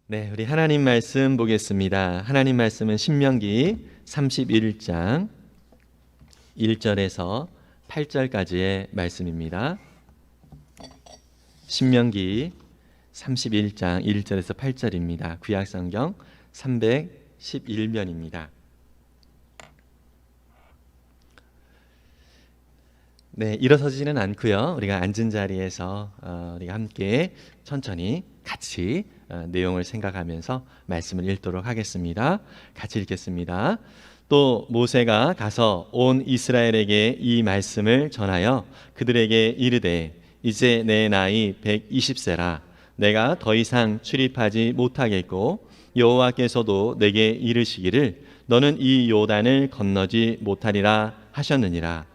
네, 우리 하나님 말씀 보겠습니다. 하나님 말씀은 신명기 31장 1절에서 8절까지의 말씀입니다. 신명기 31장 1절에서 8절입니다. 구약성경 311면입니다. 네, 일어서지는 않고요. 우리가 앉은 자리에서 우리가 함께 천천히 같이 내용을 생각하면서 말씀을 읽도록 하겠습니다. 같이 읽겠습니다. 또 모세가 가서 온 이스라엘에게 이 말씀을 전하여 그들에게 이르되 이제 내 나이 120세라 내가 더 이상 출입하지 못하겠고 여호와께서도 내게 이르시기를 너는 이 요단을 건너지 못하리라 하셨느니라.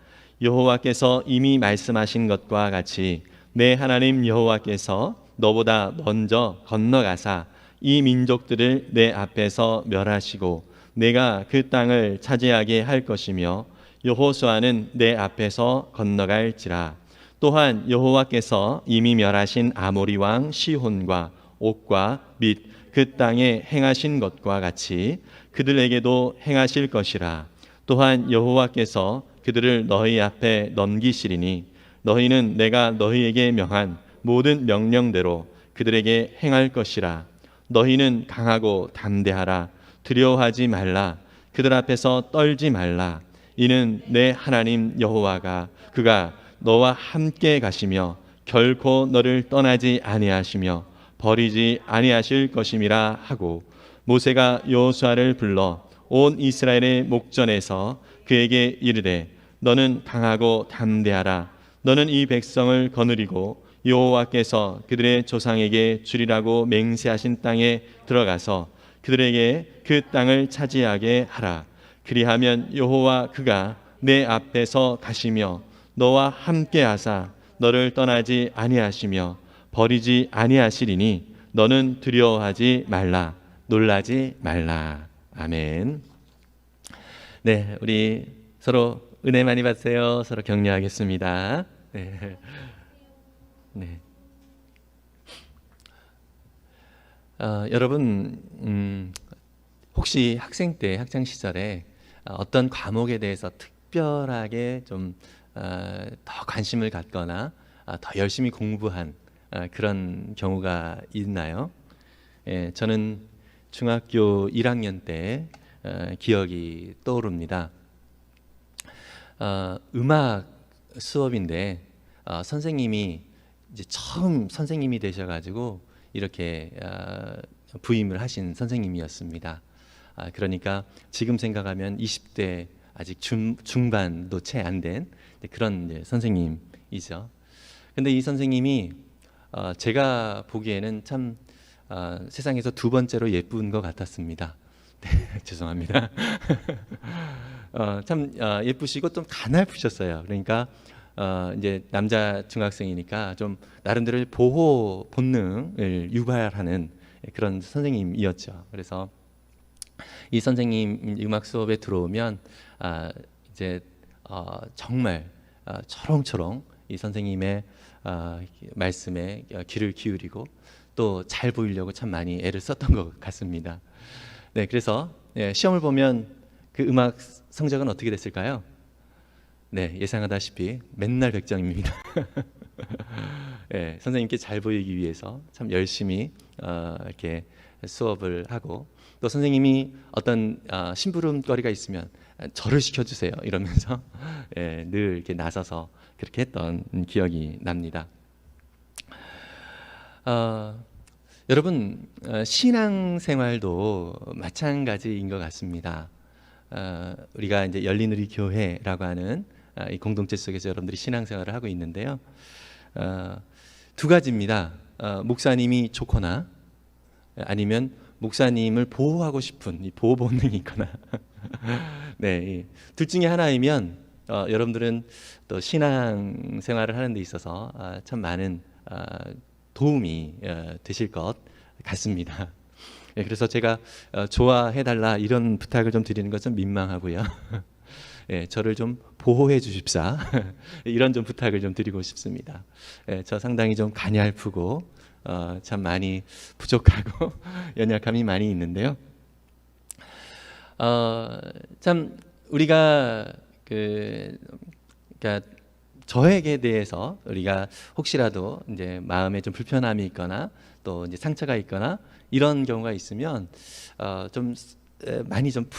여호와께서 이미 말씀하신 것과 같이 내 하나님 여호와께서 너보다 먼저 건너가사 이 민족들을 내 앞에서 멸하시고 내가 그 땅을 차지하게 할 것이며 여호수아는 내 앞에서 건너갈지라. 또한 여호와께서 이미 멸하신 아모리 왕 시혼과 옥과 및 그 땅에 행하신 것과 같이 그들에게도 행하실 것이라. 또한 여호와께서 그들을 너희 앞에 넘기시리니 너희는 내가 너희에게 명한 모든 명령대로 그들에게 행할 것이라. 너희는 강하고 담대하라. 두려워하지 말라. 그들 앞에서 떨지 말라. 이는 내 하나님 여호와가 그가 너와 함께 가시며 결코 너를 떠나지 아니하시며 버리지 아니하실 것임이라 하고 모세가 여호수아를 불러 온 이스라엘의 목전에서 그에게 이르되 너는 강하고 담대하라. 너는 이 백성을 거느리고 여호와께서 그들의 조상에게 주리라고 맹세하신 땅에 들어가서 그들에게 그 땅을 차지하게 하라. 그리하면 여호와 그가 내 앞에서 가시며 너와 함께 하사 너를 떠나지 아니하시며 버리지 아니하시리니 너는 두려워하지 말라. 놀라지 말라. 아멘. 네, 우리 서로 은혜 많이 받으세요. 서로 격려하겠습니다. 네. 네. 여러분, 혹시 학생 때, 학창 시절에 어떤 과목에 대해서 특별하게 좀 더 관심을 갖거나 더 열심히 공부한 그런 경우가 있나요? 예, 저는 중학교 1학년 때 기억이 떠오릅니다. 음악 수업인데 선생님이 이제 처음 선생님이 되셔가지고 이렇게 부임을 하신 선생님이었습니다. 그러니까 지금 생각하면 20대 아직 중반도 채 안 된 그런 선생님이죠. 근데 이 선생님이 제가 보기에는 참 세상에서 두 번째로 예쁜 것 같았습니다. 네, 죄송합니다. 참 예쁘시고 좀 가냘프셨어요. 그러니까 이제 남자 중학생이니까 좀 나름대로 보호 본능을 유발하는 그런 선생님이었죠. 그래서 이 선생님 음악 수업에 들어오면 이제 정말 초롱초롱 이 선생님의 말씀에 귀를 기울이고 또 잘 보이려고 참 많이 애를 썼던 것 같습니다. 네, 그래서 시험을 보면 그 음악 성적은 어떻게 됐을까요? 네, 예상하다시피 맨날 100점입니다. 네, 선생님께 잘 보이기 위해서 참 열심히 이렇게 수업을 하고 또 선생님이 어떤 심부름거리가 있으면 절을 시켜주세요 이러면서 늘 이렇게 나서서 그렇게 했던 기억이 납니다. 여러분 신앙생활도 마찬가지인 것 같습니다. 우리가 이제 열린우리 교회라고 하는 이 공동체 속에서 여러분들이 신앙생활을 하고 있는데요. 두 가지입니다. 목사님이 좋거나 아니면 목사님을 보호하고 싶은 이 보호 본능이 있거나 네, 둘 중에 하나이면 여러분들은 또 신앙생활을 하는 데 있어서 참 많은 도움이 되실 것 같습니다. 네, 그래서 제가 좋아해달라 이런 부탁을 좀 드리는 것은 민망하고요. 예, 저를 좀 보호해 주십사 이런 좀 부탁을 좀 드리고 싶습니다. 예, 저 상당히 좀 가냘프고 참 많이 부족하고 연약함이 많이 있는데요. 참 우리가 그러니까 저에게 대해서 우리가 혹시라도 이제 마음에 좀 불편함이 있거나 또 이제 상처가 있거나 이런 경우가 있으면 좀 많이 좀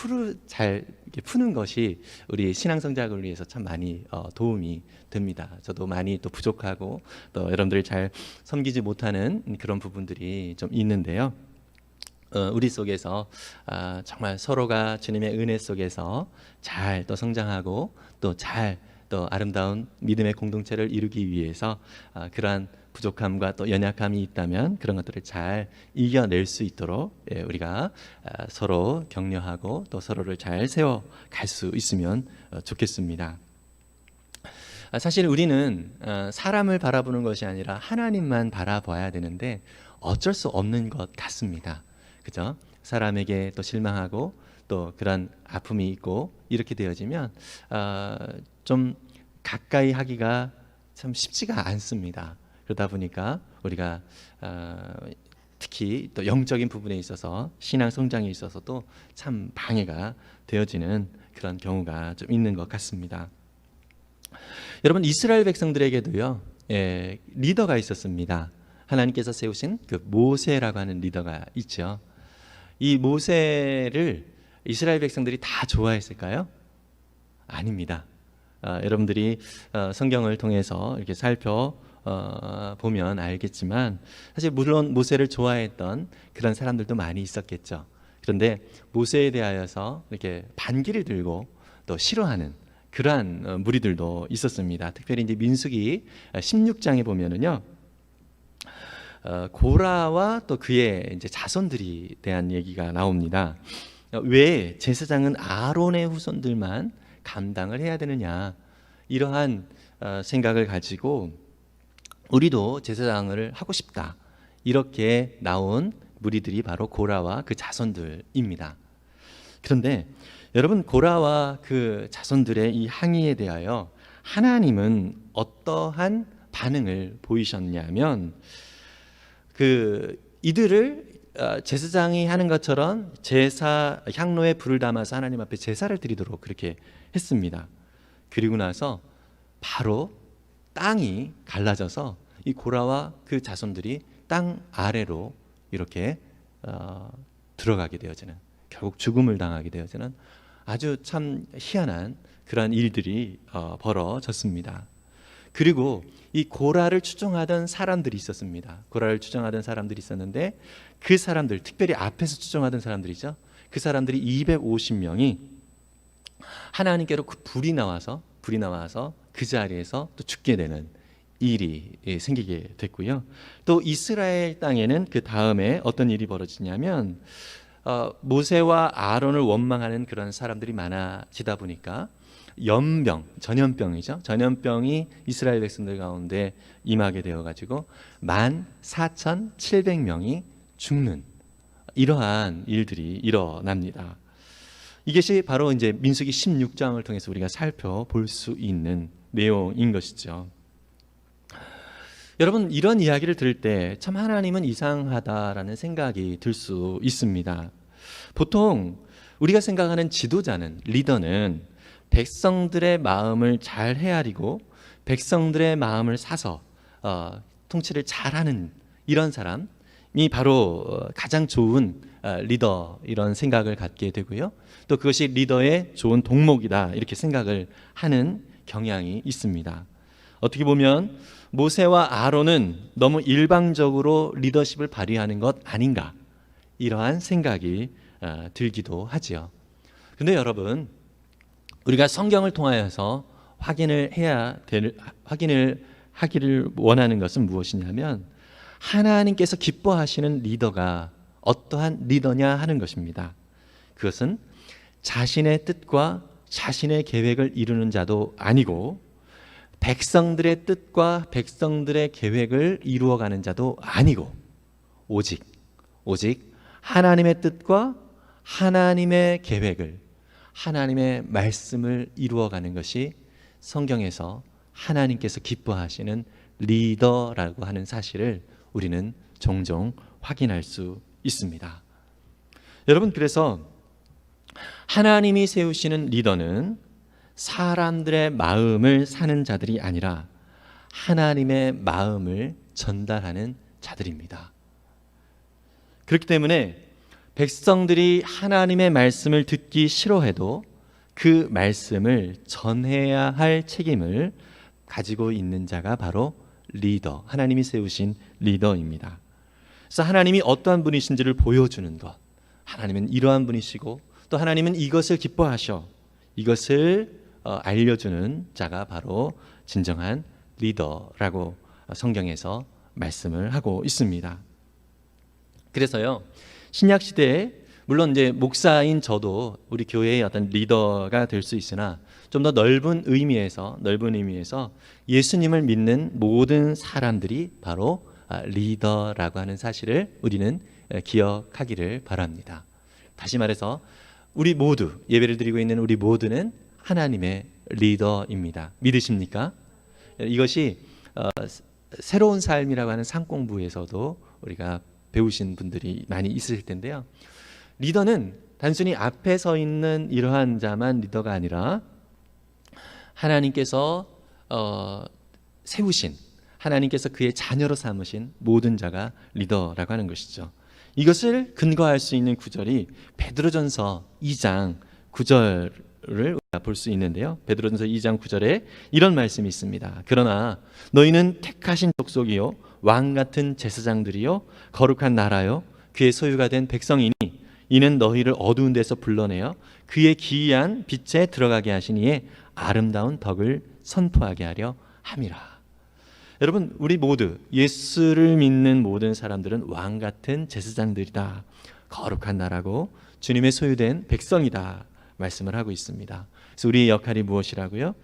잘 이렇게 푸는 것이 우리 신앙 성장을 위해서 참 많이 도움이 됩니다. 저도 많이 또 부족하고 또 여러분들이 잘 섬기지 못하는 그런 부분들이 좀 있는데요. 우리 속에서 정말 서로가 주님의 은혜 속에서 잘 또 성장하고 또 잘 또 아름다운 믿음의 공동체를 이루기 위해서 그러한 부족함과 또 연약함이 있다면 그런 것들을 잘 이겨낼 수 있도록 우리가 서로 격려하고 또 서로를 잘 세워갈 수 있으면 좋겠습니다. 사실 우리는 사람을 바라보는 것이 아니라 하나님만 바라봐야 되는데 어쩔 수 없는 것 같습니다. 그죠? 사람에게 또 실망하고 또 그런 아픔이 있고 이렇게 되어지면 좀 가까이 하기가 참 쉽지가 않습니다. 그러다 보니까 우리가 특히 또 영적인 부분에 있어서 신앙 성장에 있어서도 참 방해가 되어지는 그런 경우가 좀 있는 것 같습니다. 여러분, 이스라엘 백성들에게도요 리더가 있었습니다. 하나님께서 세우신 그 모세라고 하는 리더가 있죠. 이 모세를 이스라엘 백성들이 다 좋아했을까요? 아닙니다. 여러분들이 성경을 통해서 이렇게 보면 알겠지만 사실 물론 모세를 좋아했던 그런 사람들도 많이 있었겠죠. 그런데 모세에 대하여서 이렇게 반기를 들고 또 싫어하는 그러한 무리들도 있었습니다. 특별히 이제 민수기 16장에 보면은요. 고라와 또 그의 이제 자손들이 대한 얘기가 나옵니다. 왜 제사장은 아론의 후손들만 감당을 해야 되느냐, 이러한 생각을 가지고 우리도 제사장을 하고 싶다, 이렇게 나온 무리들이 바로 고라와 그 자손들입니다. 그런데 여러분, 고라와 그 자손들의 이 항의에 대하여 하나님은 어떠한 반응을 보이셨냐면 이들을 제사장이 하는 것처럼 제사 향로에 불을 담아서 하나님 앞에 제사를 드리도록 그렇게 했습니다. 그리고 나서 바로 땅이 갈라져서 이 고라와 그 자손들이 땅 아래로 이렇게 들어가게 되어지는, 결국 죽음을 당하게 되어지는 아주 참 희한한 그러한 일들이 벌어졌습니다. 그리고 이 고라를 추종하던 사람들이 있었습니다. 고라를 추종하던 사람들이 있었는데 그 사람들, 특별히 앞에서 추종하던 사람들이죠. 그 사람들이 250명이 하나님께로 그 불이 나와서 그 자리에서 또 죽게 되는 일이 생기게 됐고요. 또 이스라엘 땅에는 그 다음에 어떤 일이 벌어지냐면 모세와 아론을 원망하는 그런 사람들이 많아지다 보니까 전염병이죠. 전염병이 이스라엘 백성들 가운데 임하게 되어가지고 14,700명이 죽는 이러한 일들이 일어납니다. 이것이 바로 이제 민수기 16장을 통해서 우리가 살펴볼 수 있는 내용인 것이죠. 여러분, 이런 이야기를 들을 때 참 하나님은 이상하다라는 생각이 들 수 있습니다. 보통 우리가 생각하는 지도자는, 리더는 백성들의 마음을 잘 헤아리고 백성들의 마음을 사서 통치를 잘하는 이런 사람이 바로 가장 좋은 리더, 이런 생각을 갖게 되고요. 또 그것이 리더의 좋은 덕목이다, 이렇게 생각을 하는 경향이 있습니다. 어떻게 보면 모세와 아론은 너무 일방적으로 리더십을 발휘하는 것 아닌가, 이러한 생각이 들기도 하지요. 근데 여러분, 우리가 성경을 통하여서 확인을 하기를 원하는 것은 무엇이냐면 하나님께서 기뻐하시는 리더가 어떠한 리더냐 하는 것입니다. 그것은 자신의 뜻과 자신의 계획을 이루는 자도 아니고 백성들의 뜻과 백성들의 계획을 이루어가는 자도 아니고 오직 하나님의 뜻과 하나님의 계획을, 하나님의 말씀을 이루어가는 것이 성경에서 하나님께서 기뻐하시는 리더라고 하는 사실을 우리는 종종 확인할 수 있습니다. 여러분, 그래서 하나님이 세우시는 리더는 사람들의 마음을 사는 자들이 아니라 하나님의 마음을 전달하는 자들입니다. 그렇기 때문에 백성들이 하나님의 말씀을 듣기 싫어해도 그 말씀을 전해야 할 책임을 가지고 있는 자가 바로 리더, 하나님이 세우신 리더입니다. 그래서 하나님이 어떠한 분이신지를 보여주는 것, 하나님은 이러한 분이시고 또 하나님은 이것을 기뻐하셔, 이것을 알려주는 자가 바로 진정한 리더라고 성경에서 말씀을 하고 있습니다. 그래서요, 신약 시대에 물론 이제 목사인 저도 우리 교회의 어떤 리더가 될 수 있으나 좀 더 넓은 의미에서 예수님을 믿는 모든 사람들이 바로 리더라고 하는 사실을 우리는 기억하기를 바랍니다. 다시 말해서 우리 모두, 예배를 드리고 있는 우리 모두는 하나님의 리더입니다. 믿으십니까? 이것이 새로운 삶이라고 하는 상공부에서도 우리가 배우신 분들이 많이 있으실 텐데요. 리더는 단순히 앞에 서 있는 이러한 자만 리더가 아니라 하나님께서 세우신, 하나님께서 그의 자녀로 삼으신 모든 자가 리더라고 하는 것이죠. 이것을 근거할 수 있는 구절이 베드로전서 2장 9절을 우리가 볼 수 있는데요. 베드로전서 2장 9절에 이런 말씀이 있습니다. 그러나 너희는 택하신 족속이요 왕 같은 제사장들이요 거룩한 나라요 그의 소유가 된 백성이니 이는 너희를 어두운 데서 불러내어 그의 기이한 빛에 들어가게 하신 이의 아름다운 덕을 선포하게 하려 함이라. 여러분, 우리 모두 예수를 믿는 모든 사람들은 왕 같은 제사장들이다, 거룩한 나라고 주님의 소유된 백성이다 말씀을 하고 있습니다. 그래서 우리의 역할이 무엇이라고요?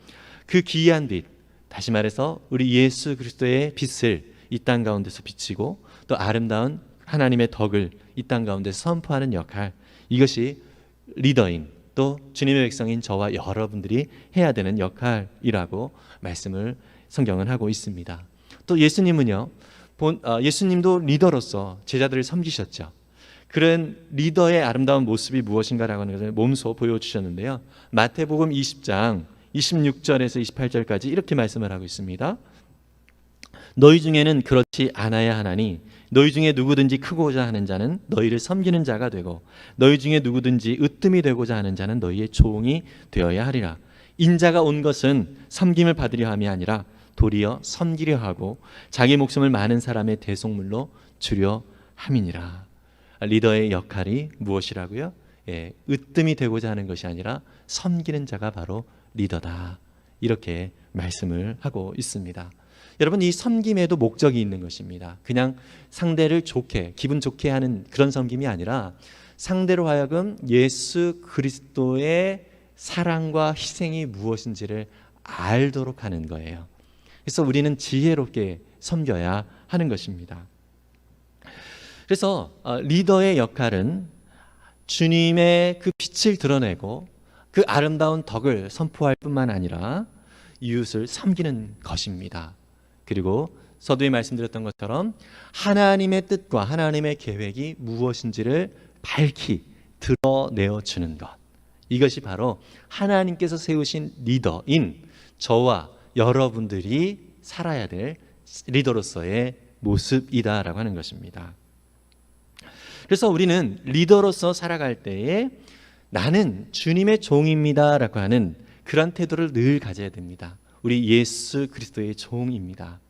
그 기이한 빛, 다시 말해서 우리 예수 그리스도의 빛을 이 땅 가운데서 비치고 또 아름다운 하나님의 덕을 이 땅 가운데서 선포하는 역할, 이것이 리더인 또 주님의 백성인 저와 여러분들이 해야 되는 역할이라고 말씀을 성경은 하고 있습니다. 또 예수님은요, 예수님도 리더로서 제자들을 섬기셨죠. 그런 리더의 아름다운 모습이 무엇인가라고 하는 것을 몸소 보여주셨는데요. 마태복음 20장 26절에서 28절까지 이렇게 말씀을 하고 있습니다. 너희 중에는 그렇지 않아야 하나니 너희 중에 누구든지 크고자 하는 자는 너희를 섬기는 자가 되고 너희 중에 누구든지 으뜸이 되고자 하는 자는 너희의 종이 되어야 하리라. 인자가 온 것은 섬김을 받으려 함이 아니라 도리어 섬기려 하고 자기 목숨을 많은 사람의 대속물로 주려 함이니라. 리더의 역할이 무엇이라고요? 으뜸이 되고자 하는 것이 아니라 섬기는 자가 바로 리더다, 이렇게 말씀을 하고 있습니다. 여러분, 이 섬김에도 목적이 있는 것입니다. 그냥 상대를 좋게, 기분 좋게 하는 그런 섬김이 아니라 상대로 하여금 예수 그리스도의 사랑과 희생이 무엇인지를 알도록 하는 거예요. 그래서 우리는 지혜롭게 섬겨야 하는 것입니다. 그래서 리더의 역할은 주님의 그 빛을 드러내고 그 아름다운 덕을 선포할 뿐만 아니라 이웃을 섬기는 것입니다. 그리고 서두에 말씀드렸던 것처럼 하나님의 뜻과 하나님의 계획이 무엇인지를 밝히 드러내어 주는 것, 이것이 바로 하나님께서 세우신 리더인 저와 여러분들이 살아야 될 리더로서의 모습이다라고 하는 것입니다. 그래서 우리는 리더로서 살아갈 때에 나는 주님의 종입니다라고 하는 그런 태도를 늘 가져야 됩니다. 우리 예수 그리스도의 종입니다.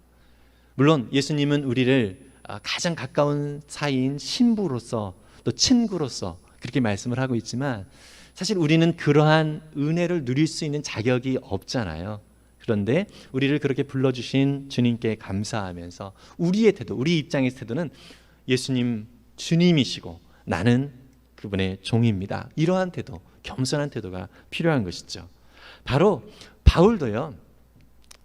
물론 예수님은 우리를 가장 가까운 사이인 신부로서 또 친구로서 그렇게 말씀을 하고 있지만 사실 우리는 그러한 은혜를 누릴 수 있는 자격이 없잖아요. 그런데 우리를 그렇게 불러주신 주님께 감사하면서 우리의 태도, 우리 입장의 태도는 예수님 주님이시고 나는 그분의 종입니다, 이러한 태도, 겸손한 태도가 필요한 것이죠. 바로 바울도요,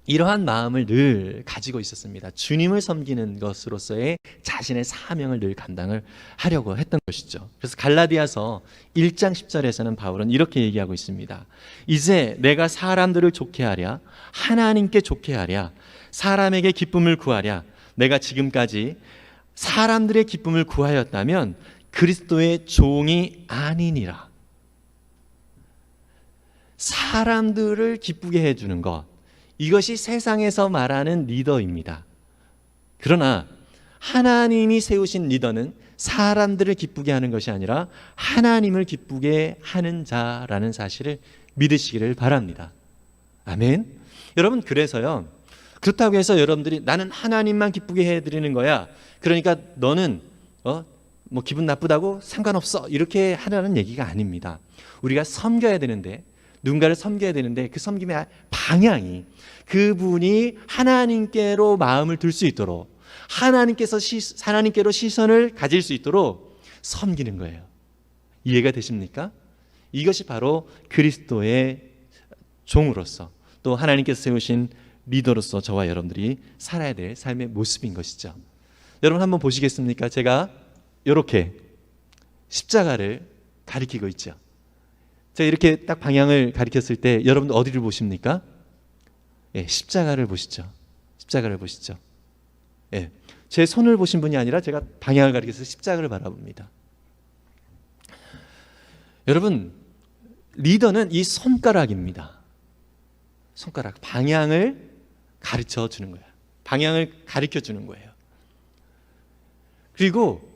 이러한 마음을 늘 가지고 있었습니다. 주님을 섬기는 것으로서의 자신의 사명을 늘 감당을 하려고 했던 것이죠. 그래서 갈라디아서 1장 10절에서는 바울은 이렇게 얘기하고 있습니다. 이제 내가 사람들을 좋게 하랴, 하나님께 좋게 하랴, 사람에게 기쁨을 구하랴, 내가 지금까지 사람들의 기쁨을 구하였다면 그리스도의 종이 아니니라. 사람들을 기쁘게 해주는 것, 이것이 세상에서 말하는 리더입니다. 그러나 하나님이 세우신 리더는 사람들을 기쁘게 하는 것이 아니라 하나님을 기쁘게 하는 자라는 사실을 믿으시기를 바랍니다. 아멘. 여러분, 그래서요, 그렇다고 해서 여러분들이 나는 하나님만 기쁘게 해드리는 거야, 그러니까 너는 뭐 기분 나쁘다고 상관없어, 이렇게 하라는 얘기가 아닙니다. 우리가 섬겨야 되는데, 누군가를 섬겨야 되는데 그 섬김의 방향이 그분이 하나님께로 마음을 들 수 있도록, 하나님께로 시선을 가질 수 있도록 섬기는 거예요. 이해가 되십니까? 이것이 바로 그리스도의 종으로서, 또 하나님께서 세우신 리더로서 저와 여러분들이 살아야 될 삶의 모습인 것이죠. 여러분 한번 보시겠습니까? 제가 이렇게 십자가를 가리키고 있죠. 제가 이렇게 딱 방향을 가리켰을 때 여러분들 어디를 보십니까? 예, 십자가를 보시죠. 십자가를 보시죠. 예, 제 손을 보신 분이 아니라 제가 방향을 가리켜서 십자가를 바라봅니다. 여러분, 리더는 이 손가락입니다. 손가락, 방향을 가르쳐 주는 거예요. 방향을 가르쳐 주는 거예요. 그리고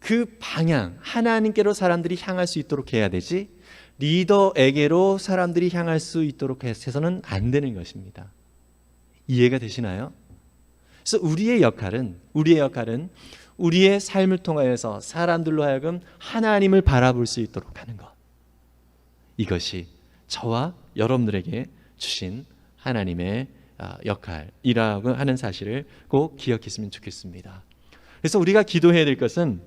그 방향, 하나님께로 사람들이 향할 수 있도록 해야 되지, 리더에게로 사람들이 향할 수 있도록 해서는 안 되는 것입니다. 이해가 되시나요? 그래서 우리의 역할은 우리의 삶을 통하여서 사람들로 하여금 하나님을 바라볼 수 있도록 하는 것. 이것이 저와 여러분들에게 주신 하나님의 역할이라고 하는 사실을 꼭 기억했으면 좋겠습니다. 그래서 우리가 기도해야 될 것은,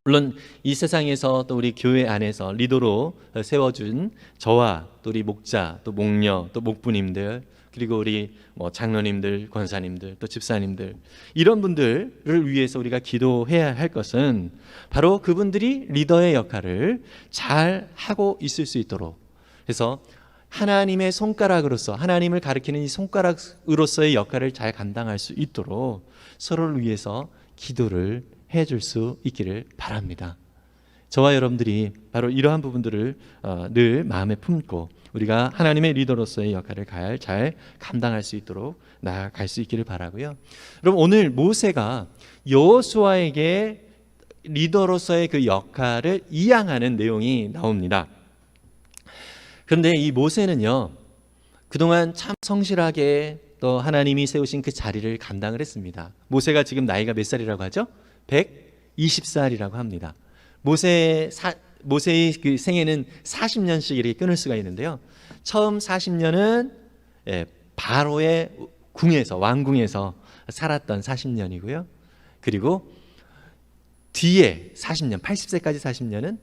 물론 이 세상에서 또 우리 교회 안에서 리더로 세워준 저와 또 우리 목자, 또 목녀, 또 목부님들, 그리고 우리 장로님들, 권사님들, 또 집사님들, 이런 분들을 위해서 우리가 기도해야 할 것은 바로 그분들이 리더의 역할을 잘 하고 있을 수 있도록, 그래서 하나님의 손가락으로서, 하나님을 가리키는 이 손가락으로서의 역할을 잘 감당할 수 있도록 서로를 위해서 기도를 해줄 수 있기를 바랍니다. 저와 여러분들이 바로 이러한 부분들을 늘 마음에 품고 우리가 하나님의 리더로서의 역할을 잘 감당할 수 있도록 나아갈 수 있기를 바라고요. 여러분, 오늘 모세가 여호수아에게 리더로서의 그 역할을 이양하는 내용이 나옵니다. 그런데 이 모세는요, 그동안 참 성실하게 또 하나님이 세우신 그 자리를 감당을 했습니다. 모세가 지금 나이가 몇 살이라고 하죠? 120살이라고 합니다. 모세의 그 생애는 40년씩 이렇게 끊을 수가 있는데요. 처음 40년은 바로의 궁에서, 왕궁에서 살았던 40년이고요. 그리고 뒤에 40년, 80세까지 40년은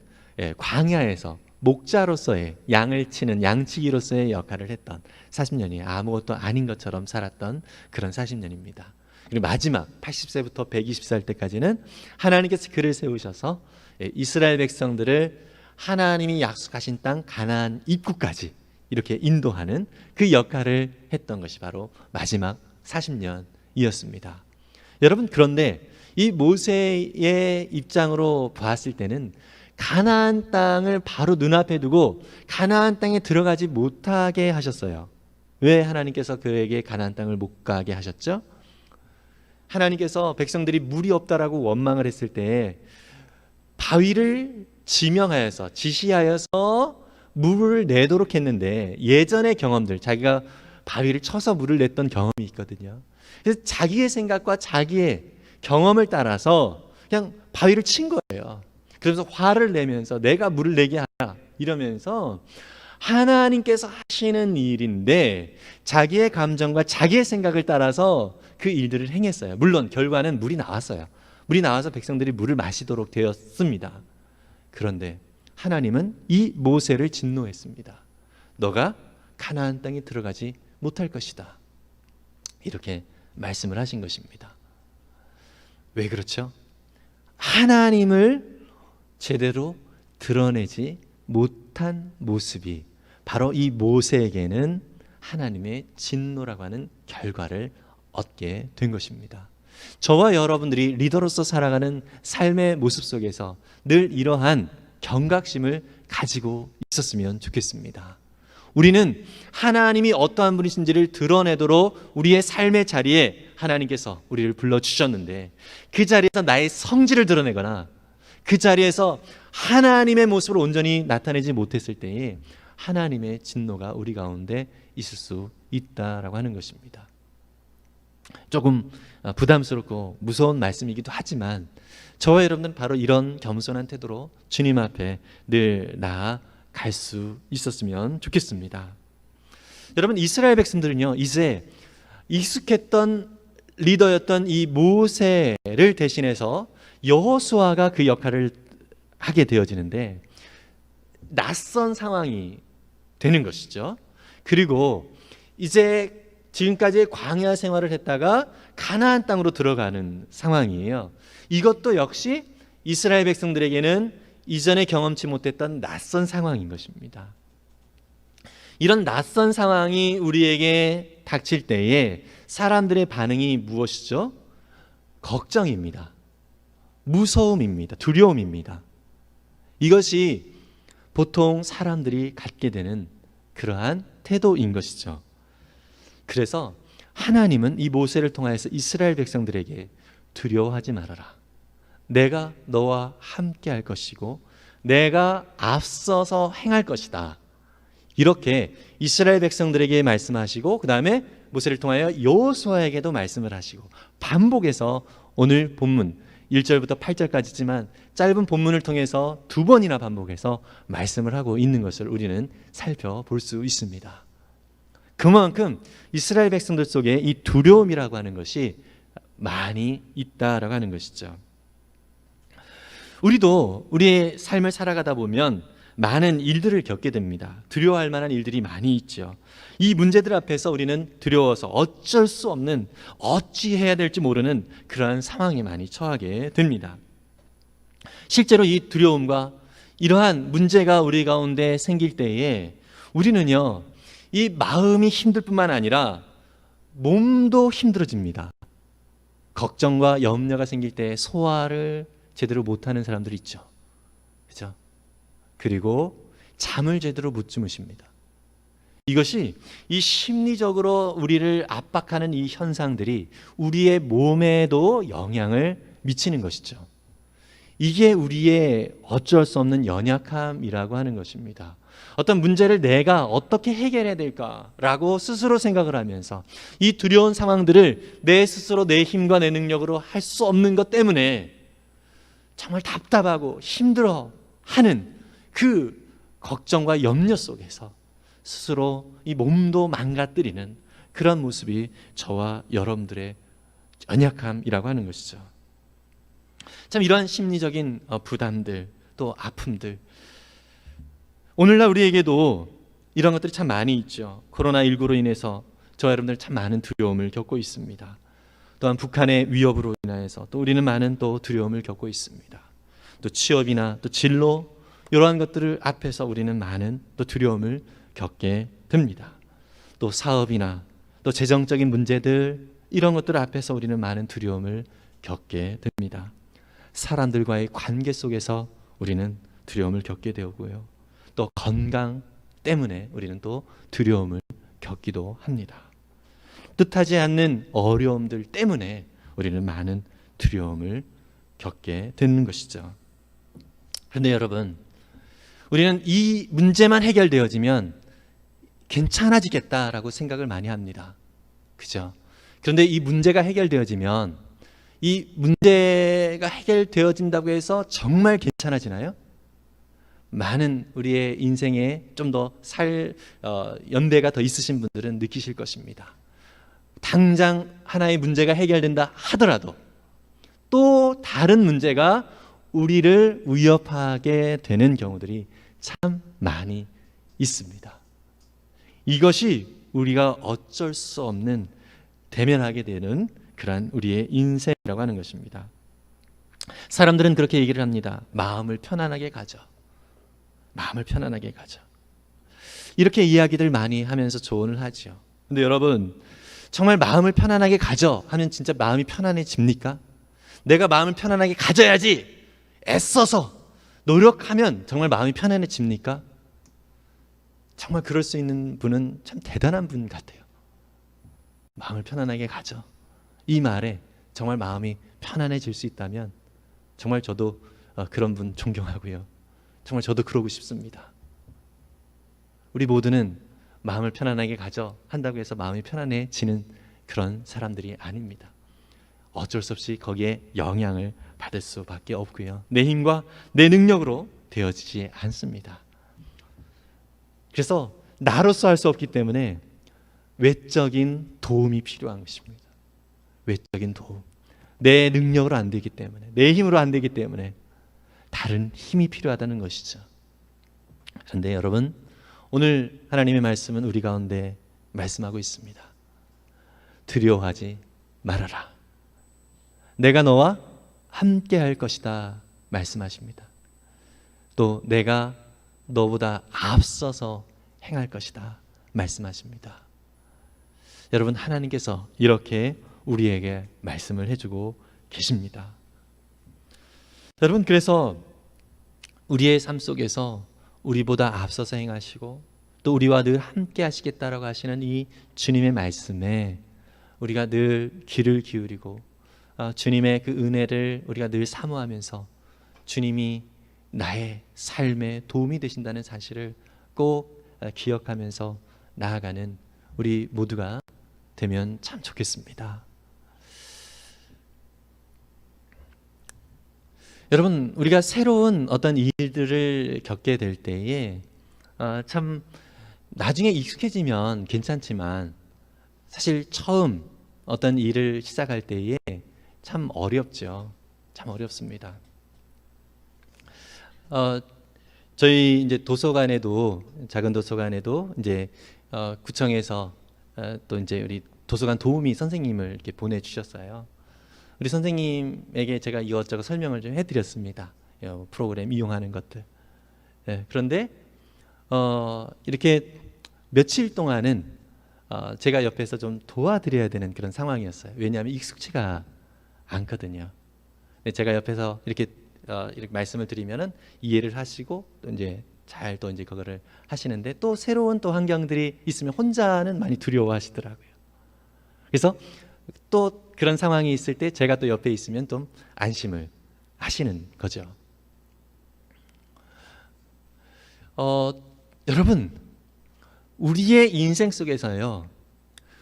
광야에서 목자로서의, 양을 치는 양치기로서의 역할을 했던 40년이 아무것도 아닌 것처럼 살았던 그런 40년입니다. 그리고 마지막 80세부터 120살 때까지는 하나님께서 그를 세우셔서 이스라엘 백성들을 하나님이 약속하신 땅 가나안 입구까지 이렇게 인도하는 그 역할을 했던 것이 바로 마지막 40년이었습니다. 여러분, 그런데 이 모세의 입장으로 봤을 때는 가나안 땅을 바로 눈앞에 두고 가나안 땅에 들어가지 못하게 하셨어요. 왜 하나님께서 그에게 가나안 땅을 못 가게 하셨죠? 하나님께서 백성들이 물이 없다라고 원망을 했을 때 바위를 지시하여서 물을 내도록 했는데, 예전의 경험들, 자기가 바위를 쳐서 물을 냈던 경험이 있거든요. 그래서 자기의 생각과 자기의 경험을 따라서 그냥 바위를 친 거예요. 그래서 화를 내면서 내가 물을 내게 하라 이러면서, 하나님께서 하시는 일인데 자기의 감정과 자기의 생각을 따라서 그 일들을 행했어요. 물론 결과는 물이 나왔어요. 물이 나와서 백성들이 물을 마시도록 되었습니다. 그런데 하나님은 이 모세를 진노했습니다. 너가 가나안 땅에 들어가지 못할 것이다, 이렇게 말씀을 하신 것입니다. 왜 그렇죠? 하나님을 제대로 드러내지 못한 모습이 바로 이 모세에게는 하나님의 진노라고 하는 결과를 얻게 된 것입니다. 저와 여러분들이 리더로서 살아가는 삶의 모습 속에서 늘 이러한 경각심을 가지고 있었으면 좋겠습니다. 우리는 하나님이 어떠한 분이신지를 드러내도록 우리의 삶의 자리에 하나님께서 우리를 불러주셨는데, 그 자리에서 나의 성질을 드러내거나 그 자리에서 하나님의 모습을 온전히 나타내지 못했을 때에 하나님의 진노가 우리 가운데 있을 수 있다라고 하는 것입니다. 조금 부담스럽고 무서운 말씀이기도 하지만 저와 여러분들은 바로 이런 겸손한 태도로 주님 앞에 늘 나아갈 수 있었으면 좋겠습니다. 여러분, 이스라엘 백성들은요, 이제 익숙했던 리더였던 이 모세를 대신해서 여호수아가 그 역할을 하게 되어지는데 낯선 상황이 되는 것이죠. 그리고 이제 지금까지 광야 생활을 했다가 가나안 땅으로 들어가는 상황이에요. 이것도 역시 이스라엘 백성들에게는 이전에 경험치 못했던 낯선 상황인 것입니다. 이런 낯선 상황이 우리에게 닥칠 때에 사람들의 반응이 무엇이죠? 걱정입니다. 무서움입니다. 두려움입니다. 이것이 보통 사람들이 갖게 되는 그러한 태도인 것이죠. 그래서 하나님은 이 모세를 통하여서 이스라엘 백성들에게 두려워하지 말아라. 내가 너와 함께 할 것이고 내가 앞서서 행할 것이다. 이렇게 이스라엘 백성들에게 말씀하시고 그 다음에 모세를 통하여 여호수아에게도 말씀을 하시고 반복해서 오늘 본문 1절부터 8절까지지만 짧은 본문을 통해서 두 번이나 반복해서 말씀을 하고 있는 것을 우리는 살펴볼 수 있습니다. 그만큼 이스라엘 백성들 속에 이 두려움이라고 하는 것이 많이 있다라고 하는 것이죠. 우리도 우리의 삶을 살아가다 보면 많은 일들을 겪게 됩니다. 두려워할 만한 일들이 많이 있죠. 이 문제들 앞에서 우리는 두려워서 어쩔 수 없는, 어찌해야 될지 모르는 그러한 상황에 많이 처하게 됩니다. 실제로 이 두려움과 이러한 문제가 우리 가운데 생길 때에 우리는요, 이 마음이 힘들 뿐만 아니라 몸도 힘들어집니다. 걱정과 염려가 생길 때 소화를 제대로 못하는 사람들이 있죠. 그렇죠? 그리고 잠을 제대로 못 주무십니다. 이것이 이 심리적으로 우리를 압박하는 이 현상들이 우리의 몸에도 영향을 미치는 것이죠. 이게 우리의 어쩔 수 없는 연약함이라고 하는 것입니다. 어떤 문제를 내가 어떻게 해결해야 될까라고 스스로 생각을 하면서 이 두려운 상황들을 내 스스로 내 힘과 내 능력으로 할 수 없는 것 때문에 정말 답답하고 힘들어하는 그 걱정과 염려 속에서 스스로 이 몸도 망가뜨리는 그런 모습이 저와 여러분들의 연약함이라고 하는 것이죠. 참 이러한 심리적인 부담들 또 아픔들, 오늘날 우리에게도 이런 것들이 참 많이 있죠. 코로나19로 인해서 저와 여러분들 참 많은 두려움을 겪고 있습니다. 또한 북한의 위협으로 인해서 또 우리는 많은 또 두려움을 겪고 있습니다. 또 취업이나 또 진로 이러한 것들을 앞에서 우리는 많은 또 두려움을 겪게 됩니다. 또 사업이나 또 재정적인 문제들 이런 것들 앞에서 우리는 많은 두려움을 겪게 됩니다. 사람들과의 관계 속에서 우리는 두려움을 겪게 되고요. 또 건강 때문에 우리는 또 두려움을 겪기도 합니다. 뜻하지 않는 어려움들 때문에 우리는 많은 두려움을 겪게 되는 것이죠. 그런데 여러분, 우리는 이 문제만 해결되어지면 괜찮아지겠다라고 생각을 많이 합니다. 그죠? 그런데 이 문제가 해결되어지면 이 문제가 해결되어진다고 해서 정말 괜찮아지나요? 많은 우리의 인생에 좀 더 연배가 더 있으신 분들은 느끼실 것입니다. 당장 하나의 문제가 해결된다 하더라도 또 다른 문제가 우리를 위협하게 되는 경우들이 참 많이 있습니다. 이것이 우리가 어쩔 수 없는 대면하게 되는 그러한 우리의 인생이라고 하는 것입니다. 사람들은 그렇게 얘기를 합니다. 마음을 편안하게 가져. 마음을 편안하게 가져. 이렇게 이야기들 많이 하면서 조언을 하죠. 근데 여러분, 정말 마음을 편안하게 가져 하면 진짜 마음이 편안해집니까? 내가 마음을 편안하게 가져야지 애써서 노력하면 정말 마음이 편안해집니까? 정말 그럴 수 있는 분은 참 대단한 분 같아요. 마음을 편안하게 가져. 이 말에 정말 마음이 편안해질 수 있다면 정말 저도 그런 분 존경하고요. 정말 저도 그러고 싶습니다. 우리 모두는 마음을 편안하게 가져 한다고 해서 마음이 편안해지는 그런 사람들이 아닙니다. 어쩔 수 없이 거기에 영향을 받을 수밖에 없고요. 내 힘과 내 능력으로 되어지지 않습니다. 그래서 나로서 할 수 없기 때문에 외적인 도움이 필요한 것입니다. 외적인 도움. 내 능력으로 안 되기 때문에, 내 힘으로 안 되기 때문에 다른 힘이 필요하다는 것이죠. 그런데 여러분, 오늘 하나님의 말씀은 우리 가운데 말씀하고 있습니다. 두려워하지 말아라. 내가 너와 함께 할 것이다 말씀하십니다. 또 내가 너보다 앞서서 행할 것이다 말씀하십니다. 여러분, 하나님께서 이렇게 우리에게 말씀을 해주고 계십니다. 여러분, 그래서 우리의 삶 속에서 우리보다 앞서서 행하시고 또 우리와 늘 함께 하시겠다라고 하시는 이 주님의 말씀에 우리가 늘 귀를 기울이고 주님의 그 은혜를 우리가 늘 사모하면서 주님이 나의 삶에 도움이 되신다는 사실을 꼭 기억하면서 나아가는 우리 모두가 되면 참 좋겠습니다. 여러분, 우리가 새로운 어떤 일들을 겪게 될 때에 참 나중에 익숙해지면 괜찮지만 사실 처음 어떤 일을 시작할 때에 참 어렵죠. 참 어렵습니다. 저희 이제 도서관에도, 작은 도서관에도 이제 구청에서 또 이제 우리 도서관 도우미 선생님을 이렇게 보내주셨어요. 우리 선생님에게 제가 이것저것 설명을 좀 해드렸습니다. 프로그램 이용하는 것들. 그런데 이렇게 며칠 동안은 제가 옆에서 좀 도와드려야 되는 그런 상황이었어요. 왜냐하면 익숙치가 않거든요. 제가 옆에서 이렇게 말씀을 드리면은 이해를 하시고 또 이제 잘 또 이제 그거를 하시는데, 또 새로운 또 환경들이 있으면 혼자는 많이 두려워하시더라고요. 그래서 또 그런 상황이 있을 때 제가 또 옆에 있으면 좀 안심을 하시는 거죠. 여러분, 우리의 인생 속에서요,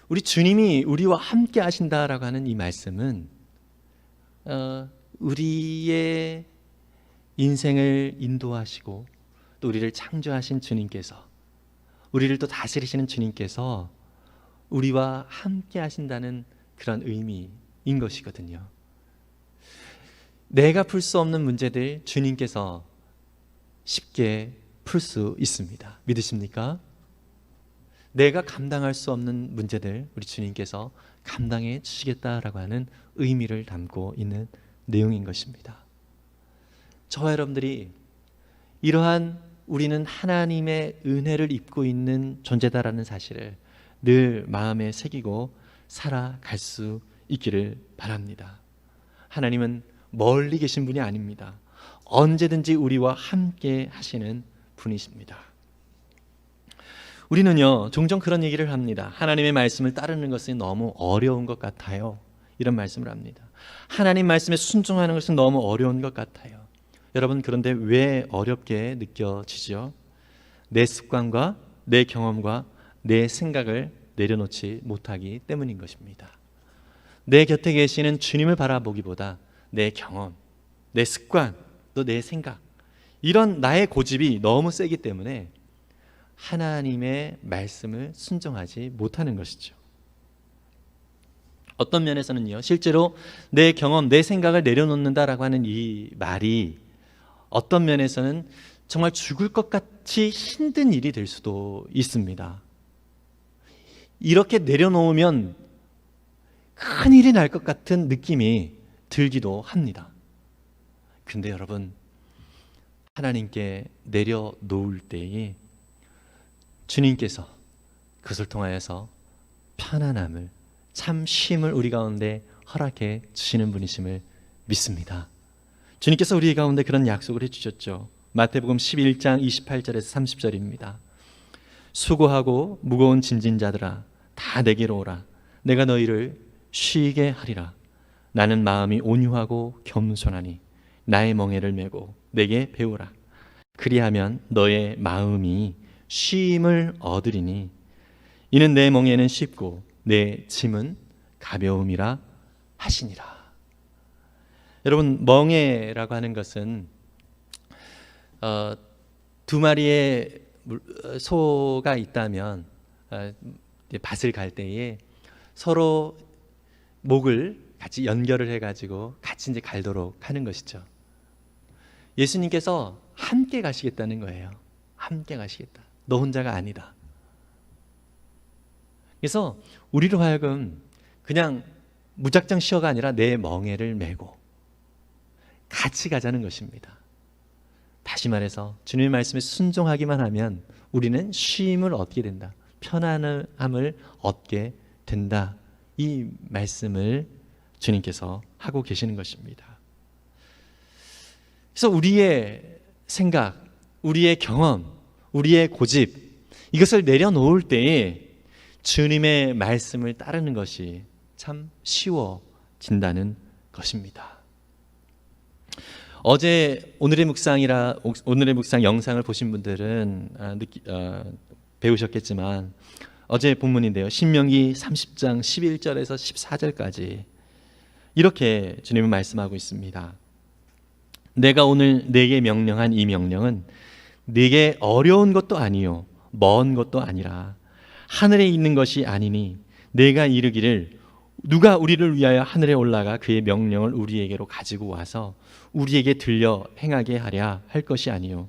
우리 주님이 우리와 함께 하신다라고 하는 이 말씀은 우리의 인생을 인도하시고 또 우리를 창조하신 주님께서, 우리를 또 다스리시는 주님께서 우리와 함께 하신다는 그런 의미인 것이거든요. 내가 풀 수 없는 문제들 주님께서 쉽게 풀 수 있습니다. 믿으십니까? 내가 감당할 수 없는 문제들 우리 주님께서 감당해 주시겠다라고 하는 의미를 담고 있는 내용인 것입니다. 저와 여러분들이 이러한 우리는 하나님의 은혜를 입고 있는 존재다라는 사실을 늘 마음에 새기고 살아갈 수 있기를 바랍니다. 하나님은 멀리 계신 분이 아닙니다. 언제든지 우리와 함께 하시는 분이십니다. 우리는요, 종종 그런 얘기를 합니다. 하나님의 말씀을 따르는 것은 너무 어려운 것 같아요. 이런 말씀을 합니다. 하나님 말씀에 순종하는 것은 너무 어려운 것 같아요. 여러분, 그런데 왜 어렵게 느껴지죠? 내 습관과 내 경험과 내 생각을 내려놓지 못하기 때문인 것입니다. 내 곁에 계시는 주님을 바라보기보다 내 경험, 내 습관, 또 내 생각, 이런 나의 고집이 너무 세기 때문에 하나님의 말씀을 순종하지 못하는 것이죠. 어떤 면에서는요, 실제로 내 경험, 내 생각을 내려놓는다라고 하는 이 말이 어떤 면에서는 정말 죽을 것 같이 힘든 일이 될 수도 있습니다. 이렇게 내려놓으면 큰일이 날 것 같은 느낌이 들기도 합니다. 근데 여러분, 하나님께 내려놓을 때에 주님께서 그것을 통하여서 편안함을 참 쉼을 우리 가운데 허락해 주시는 분이심을 믿습니다. 주님께서 우리 가운데 그런 약속을 해주셨죠. 마태복음 11장 28절에서 30절입니다. 수고하고 무거운 짐진 자들아 다 내게로 오라. 내가 너희를 쉬게 하리라. 나는 마음이 온유하고 겸손하니 나의 멍에를 메고 내게 배우라. 그리하면 너의 마음이 쉼을 얻으리니 이는 내 멍에는 쉽고 내 짐은 가벼움이라 하시니라. 여러분, 멍에라고 하는 것은 두 마리의 소가 있다면 밭을 갈 때에 서로 목을 같이 연결을 해가지고 같이 이제 갈도록 하는 것이죠. 예수님께서 함께 가시겠다는 거예요. 함께 가시겠다. 너 혼자가 아니다. 그래서 우리로 하여금 그냥 무작정 쉬어가 아니라 내 멍에를 메고 같이 가자는 것입니다. 다시 말해서 주님의 말씀에 순종하기만 하면 우리는 쉼을 얻게 된다. 편안함을 얻게 된다. 이 말씀을 주님께서 하고 계시는 것입니다. 그래서 우리의 생각, 우리의 경험, 우리의 고집 이것을 내려놓을 때에 주님의 말씀을 따르는 것이 참 쉬워진다는 것입니다. 어제 오늘의 묵상 영상을 보신 분들은 배우셨겠지만 어제 본문인데요. 신명기 30장 11절에서 14절까지 이렇게 주님은 말씀하고 있습니다. 내가 오늘 네게 명령한 이 명령은 네게 어려운 것도 아니요 먼 것도 아니라 하늘에 있는 것이 아니니 내가 이르기를 누가 우리를 위하여 하늘에 올라가 그의 명령을 우리에게로 가지고 와서 우리에게 들려 행하게 하랴 할 것이 아니요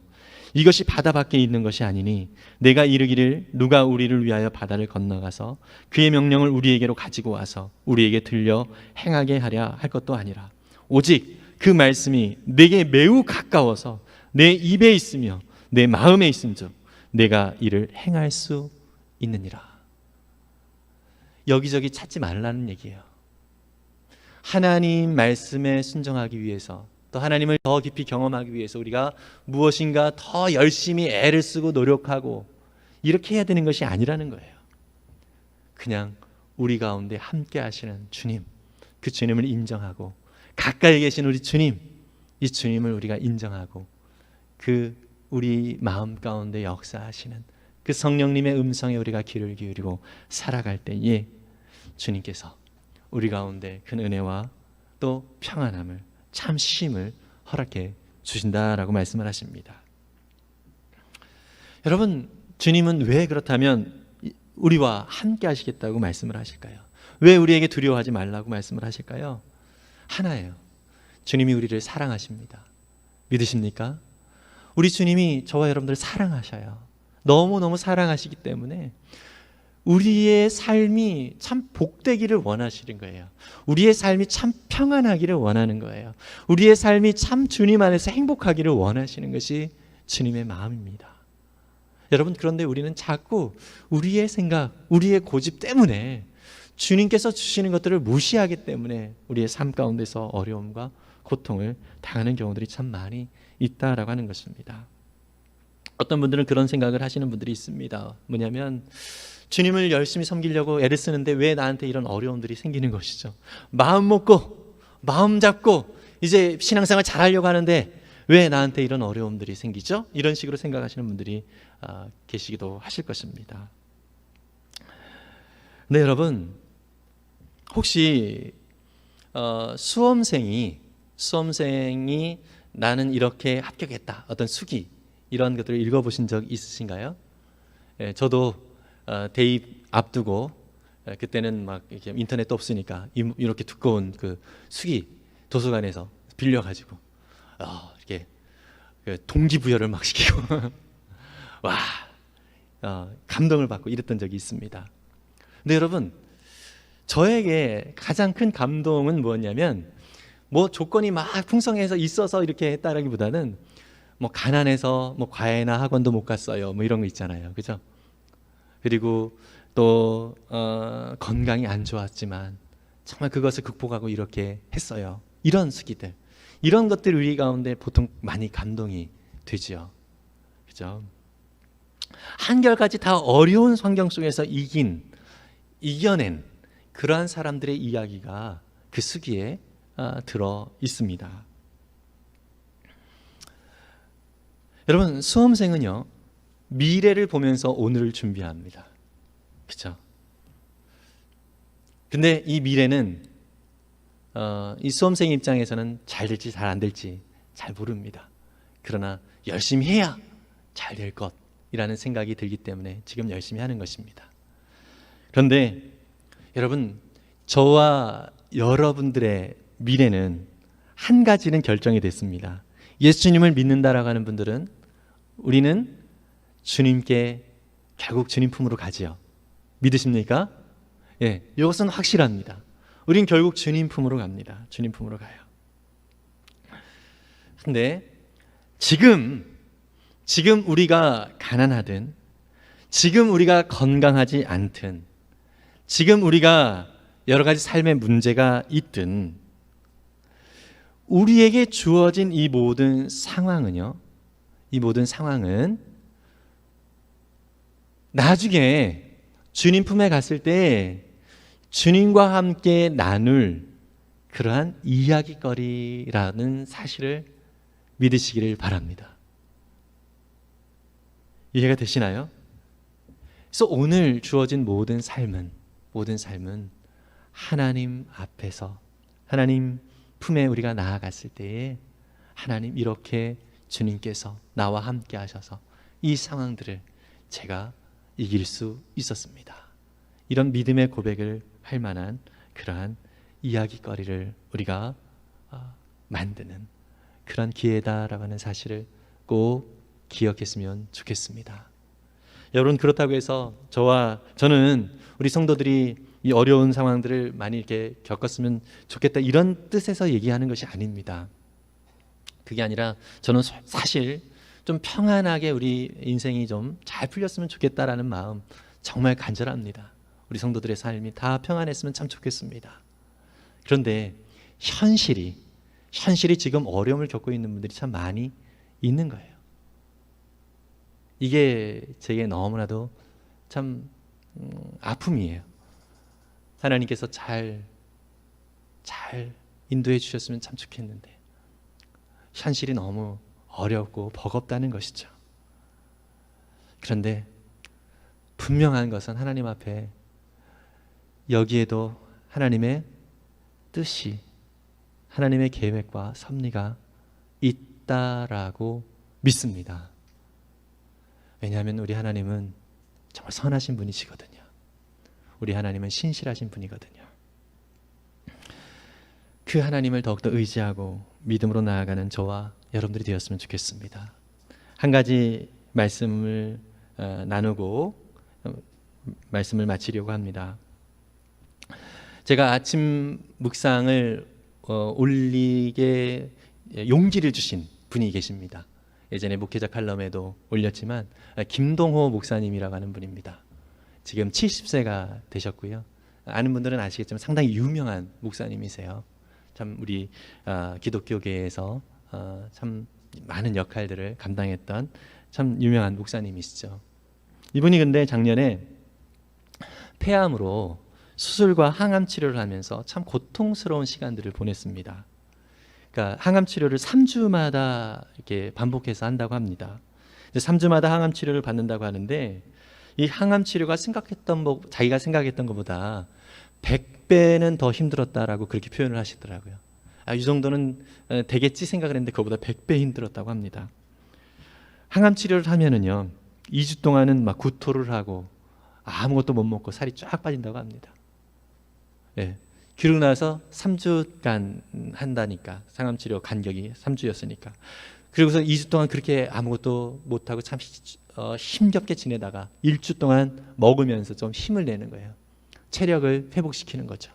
이것이 바다 밖에 있는 것이 아니니 내가 이르기를 누가 우리를 위하여 바다를 건너가서 그의 명령을 우리에게로 가지고 와서 우리에게 들려 행하게 하랴 할 것도 아니라 오직 그 말씀이 내게 매우 가까워서 내 입에 있으며 내 마음에 있은즉 내가 이를 행할 수 있느니라. 여기저기 찾지 말라는 얘기예요. 하나님 말씀에 순종하기 위해서 또 하나님을 더 깊이 경험하기 위해서 우리가 무엇인가 더 열심히 애를 쓰고 노력하고 이렇게 해야 되는 것이 아니라는 거예요. 그냥 우리 가운데 함께 하시는 주님, 그 주님을 인정하고 가까이 계신 우리 주님, 이 주님을 우리가 인정하고 그 우리 마음 가운데 역사하시는 그 성령님의 음성에 우리가 귀를 기울이고 살아갈 때에 주님께서 우리 가운데 큰 은혜와 또 평안함을 참 쉼을 허락해 주신다라고 말씀을 하십니다. 여러분, 주님은 왜 그렇다면 우리와 함께 하시겠다고 말씀을 하실까요? 왜 우리에게 두려워하지 말라고 말씀을 하실까요? 하나예요. 주님이 우리를 사랑하십니다. 믿으십니까? 우리 주님이 저와 여러분들을 사랑하셔요. 너무너무 사랑하시기 때문에 우리의 삶이 참 복되기를 원하시는 거예요. 우리의 삶이 참 평안하기를 원하는 거예요. 우리의 삶이 참 주님 안에서 행복하기를 원하시는 것이 주님의 마음입니다. 여러분, 그런데 우리는 자꾸 우리의 생각, 우리의 고집 때문에 주님께서 주시는 것들을 무시하기 때문에 우리의 삶 가운데서 어려움과 고통을 당하는 경우들이 참 많이 있다라고 하는 것입니다. 어떤 분들은 그런 생각을 하시는 분들이 있습니다. 뭐냐면 주님을 열심히 섬기려고 애를 쓰는데 왜 나한테 이런 어려움들이 생기는 것이죠. 마음 먹고 마음 잡고 이제 신앙생활 잘하려고 하는데 왜 나한테 이런 어려움들이 생기죠? 이런 식으로 생각하시는 분들이 계시기도 하실 것입니다. 네, 여러분, 혹시 수험생이 나는 이렇게 합격했다, 어떤 수기 이런 것들을 읽어보신 적 있으신가요? 예, 저도 대입 앞두고 그때는 막 이렇게 인터넷도 없으니까 이렇게 두꺼운 그 수기 도서관에서 빌려가지고 이렇게 동기부여를 막 시키고 와 감동을 받고 이랬던 적이 있습니다. 근데 여러분, 저에게 가장 큰 감동은 뭐였냐면 뭐 조건이 막 풍성해서 있어서 이렇게 했다라기보다는 뭐 가난해서 뭐 과외나 학원도 못 갔어요, 뭐 이런 거 있잖아요, 그죠? 그리고 또 건강이 안 좋았지만 정말 그것을 극복하고 이렇게 했어요. 이런 수기들, 이런 것들 우리 가운데 보통 많이 감동이 되죠. 그죠? 한결같이 다 어려운 환경 속에서 이겨낸 그러한 사람들의 이야기가 그 수기에 들어 있습니다. 여러분, 수험생은요, 미래를 보면서 오늘을 준비합니다. 그렇죠? 근데 이 미래는 이 수험생 입장에서는 잘 될지 잘 안 될지 잘 모릅니다. 그러나 열심히 해야 잘 될 것이라는 생각이 들기 때문에 지금 열심히 하는 것입니다. 그런데 여러분, 저와 여러분들의 미래는 한 가지는 결정이 됐습니다. 예수님을 믿는다라고 하는 분들은 우리는 주님께 결국 주님 품으로 가지요. 믿으십니까? 예, 이것은 확실합니다. 우린 결국 주님 품으로 갑니다. 주님 품으로 가요. 근데 지금 우리가 가난하든, 지금 우리가 건강하지 않든, 지금 우리가 여러 가지 삶의 문제가 있든, 우리에게 주어진 이 모든 상황은요, 이 모든 상황은 나중에 주님 품에 갔을 때 주님과 함께 나눌 그러한 이야기거리라는 사실을 믿으시기를 바랍니다. 이해가 되시나요? 그래서 오늘 주어진 모든 삶은 하나님 앞에서, 하나님 품에 우리가 나아갔을 때에 하나님, 이렇게 주님께서 나와 함께 하셔서 이 상황들을 제가 이길 수 있었습니다. 이런 믿음의 고백을 할 만한 그러한 이야기거리를 우리가 만드는 그런 기회다라고 하는 사실을 꼭 기억했으면 좋겠습니다. 여러분, 그렇다고 해서 저는 우리 성도들이 이 어려운 상황들을 많이 이렇게 겪었으면 좋겠다, 이런 뜻에서 얘기하는 것이 아닙니다. 그게 아니라 저는 사실 좀 평안하게 우리 인생이 좀 잘 풀렸으면 좋겠다라는 마음 정말 간절합니다. 우리 성도들의 삶이 다 평안했으면 참 좋겠습니다. 그런데 현실이 지금 어려움을 겪고 있는 분들이 참 많이 있는 거예요. 이게 제게 너무나도 참 아픔이에요. 하나님께서 잘 인도해 주셨으면 참 좋겠는데 현실이 너무 어렵고 버겁다는 것이죠. 그런데 분명한 것은 하나님 앞에 여기에도 하나님의 뜻이, 하나님의 계획과 섭리가 있다라고 믿습니다. 왜냐하면 우리 하나님은 정말 선하신 분이시거든요. 우리 하나님은 신실하신 분이거든요. 그 하나님을 더욱더 의지하고 믿음으로 나아가는 저와 여러분들이 되었으면 좋겠습니다. 한 가지 말씀을 나누고 말씀을 마치려고 합니다. 제가 아침 묵상을 올리게 용기를 주신 분이 계십니다. 예전에 목회자 칼럼에도 올렸지만 김동호 목사님이라고 하는 분입니다. 지금 70세가 되셨고요. 아는 분들은 아시겠지만 상당히 유명한 목사님이세요. 참 우리 기독교계에서 참 많은 역할들을 감당했던 참 유명한 목사님이시죠. 이분이 근데 작년에 폐암으로 수술과 항암 치료를 하면서 참 고통스러운 시간들을 보냈습니다. 그러니까 항암 치료를 3주마다 이렇게 반복해서 한다고 합니다. 3주마다 항암 치료를 받는다고 하는데 이 항암 치료가 자기가 생각했던 것보다 100배는 더 힘들었다라고 그렇게 표현을 하시더라고요. 이 정도는 되겠지 생각을 했는데 그거보다 100배 힘들었다고 합니다. 항암 치료를 하면은요 2주 동안은 막 구토를 하고 아무것도 못 먹고 살이 쫙 빠진다고 합니다. 예. 그러고 나서 3주간 한다니까, 항암 치료 간격이 3주였으니까. 그리고서 2주 동안 그렇게 아무것도 못하고 참 힘겹게 지내다가 1주 동안 먹으면서 좀 힘을 내는 거예요. 체력을 회복시키는 거죠.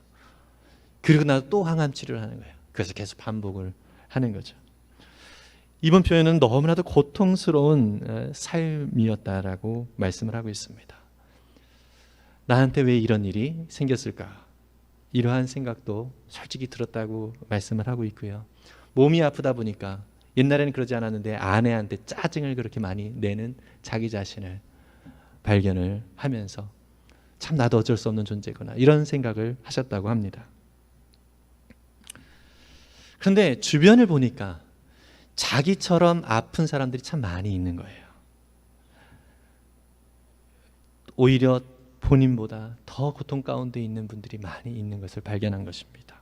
그리고 나서 또 항암 치료를 하는 거예요. 그래서 계속 반복을 하는 거죠. 이번 표현은 너무나도 고통스러운 삶이었다라고 말씀을 하고 있습니다. 나한테 왜 이런 일이 생겼을까? 이러한 생각도 솔직히 들었다고 말씀을 하고 있고요. 몸이 아프다 보니까 옛날에는 그러지 않았는데 아내한테 짜증을 그렇게 많이 내는 자기 자신을 발견을 하면서 참 나도 어쩔 수 없는 존재구나 이런 생각을 하셨다고 합니다. 그런데 주변을 보니까 자기처럼 아픈 사람들이 참 많이 있는 거예요. 오히려 본인보다 더 고통 가운데 있는 분들이 많이 있는 것을 발견한 것입니다.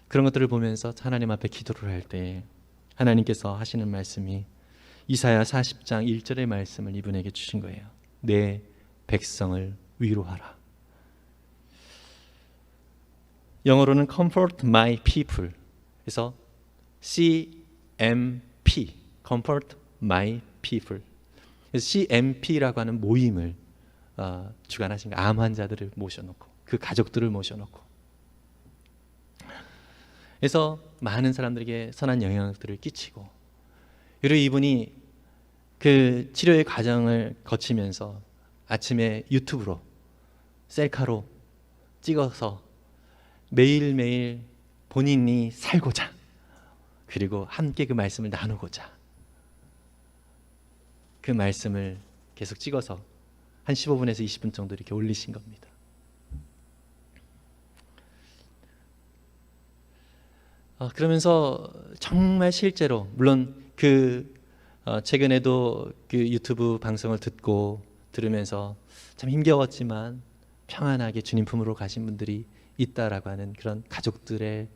그런 것들을 보면서 하나님 앞에 기도를 할 때 하나님께서 하시는 말씀이 이사야 40장 1절의 말씀을 이분에게 주신 거예요. 내 백성을 위로하라. 영어로는 comfort my people. 그래서 CMP, comfort my people. 그래서 CMP라고 하는 모임을 주관하신 암 환자들을 모셔놓고 그 가족들을 모셔놓고 그래서 많은 사람들에게 선한 영향들을 끼치고 그리고 이분이 그 치료의 과정을 거치면서 아침에 유튜브로 셀카로 찍어서 매일매일 본인이 살고자 그리고 함께 그 말씀을 나누고자 그 말씀을 계속 찍어서 한 15분에서 20분 정도 이렇게 올리신 겁니다. 그러면서 정말 실제로 물론 최근에도 그 유튜브 방송을 들으면서 참 힘겨웠지만 평안하게 주님 품으로 가신 분들이 있다라고 하는 그런 가족들의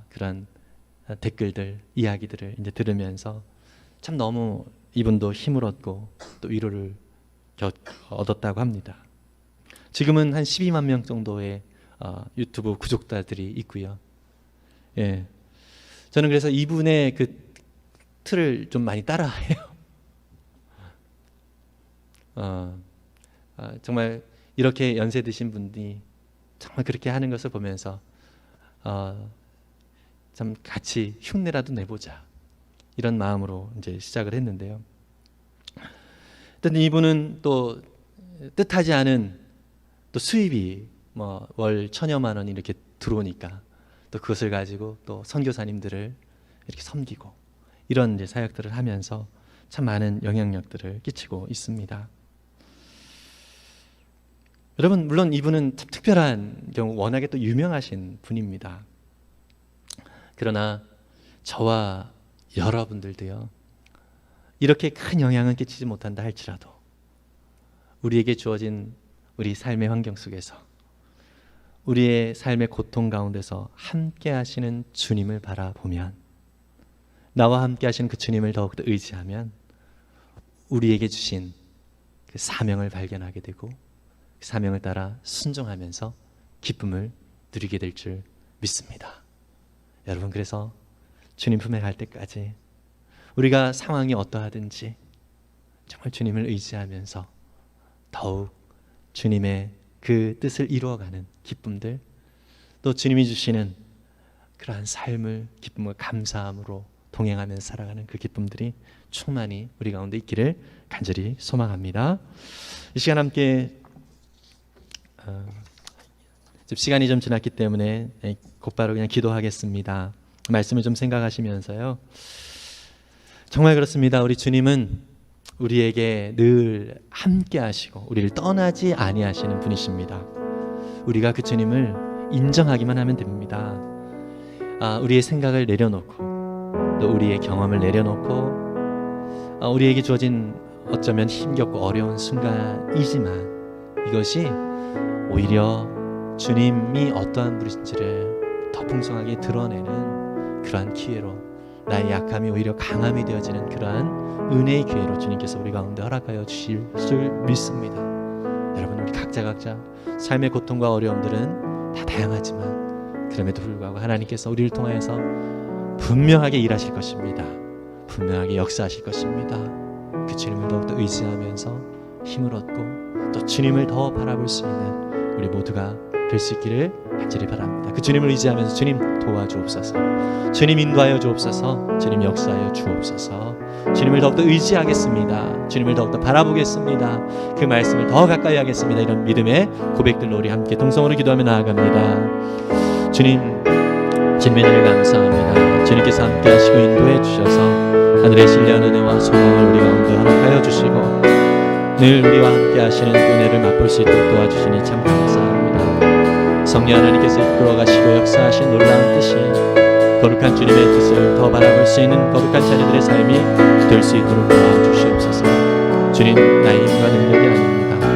그런 댓글들, 이야기들을 이제 들으면서 참 너무 이분도 힘을 얻고 또 위로를 얻었다고 합니다. 지금은 한 12만 명 정도의 유튜브 구독자들이 있고요. 예, 저는 그래서 이분의 그 틀을 좀 많이 따라해요. 정말 이렇게 연세 드신 분이 정말 그렇게 하는 것을 보면서 참 같이 흉내라도 내보자 이런 마음으로 이제 시작을 했는데요. 일단 이분은 또 뜻하지 않은 또 수입이 뭐 월 1,000여만 원 이렇게 들어오니까 또 그것을 가지고 또 선교사님들을 이렇게 섬기고 이런 이제 사역들을 하면서 참 많은 영향력들을 끼치고 있습니다. 여러분 물론 이분은 참 특별한 경우 워낙에 또 유명하신 분입니다. 그러나 저와 여러분들도요 이렇게 큰 영향은 끼치지 못한다 할지라도 우리에게 주어진 우리 삶의 환경 속에서 우리의 삶의 고통 가운데서 함께 하시는 주님을 바라보면 나와 함께 하시는 그 주님을 더욱더 의지하면 우리에게 주신 그 사명을 발견하게 되고 그 사명을 따라 순종하면서 기쁨을 누리게 될 줄 믿습니다. 여러분 그래서 주님 품에 갈 때까지 우리가 상황이 어떠하든지 정말 주님을 의지하면서 더욱 주님의 그 뜻을 이루어가는 기쁨들 또 주님이 주시는 그러한 삶을 기쁨과 감사함으로 동행하면서 살아가는 그 기쁨들이 충만히 우리 가운데 있기를 간절히 소망합니다. 이 시간 함께 시간이 좀 지났기 때문에 곧바로 그냥 기도하겠습니다. 말씀을 좀 생각하시면서요. 정말 그렇습니다. 우리 주님은 우리에게 늘 함께 하시고 우리를 떠나지 아니하시는 분이십니다. 우리가 그 주님을 인정하기만 하면 됩니다. 우리의 생각을 내려놓고 또 우리의 경험을 내려놓고 우리에게 주어진 어쩌면 힘겹고 어려운 순간이지만 이것이 오히려 주님이 어떠한 분이신지를 더 풍성하게 드러내는 그러한 기회로 나의 약함이 오히려 강함이 되어지는 그러한 은혜의 기회로 주님께서 우리 가운데 허락하여 주실 줄 믿습니다. 여러분 우리 각자 삶의 고통과 어려움들은 다 다양하지만 그럼에도 불구하고 하나님께서 우리를 통하여서 분명하게 일하실 것입니다. 분명하게 역사하실 것입니다. 그 주님을 더욱더 의지하면서 힘을 얻고 또 주님을 더 바라볼 수 있는 우리 모두가 될 수 있기를 간절히 바랍니다. 그 주님을 의지하면서 주님 도와주옵소서, 주님 인도하여 주옵소서, 주님 역사하여 주옵소서. 주님을 더욱더 의지하겠습니다. 주님을 더욱더 바라보겠습니다. 그 말씀을 더 가까이 하겠습니다. 이런 믿음의 고백들로 우리 함께 동성으로 기도하며 나아갑니다. 주님의 은혜를 감사합니다. 주님께서 함께 하시고 인도해 주셔서 하늘의 신령한 은혜와 소망을 우리 가운데 허락하여 주시고 늘 우리와 함께 하시는 은혜를 맛볼 수 있도록 도와주시니 참 감사합니다. 성령 하나님께서 이끌어 가시고 역사하신 놀라운 뜻이 거룩한 주님의 뜻을 더 바라볼 수 있는 거룩한 자녀들의 삶이 될 수 있도록 도와주시옵소서. 주님, 나의 힘과 능력이 아닙니다.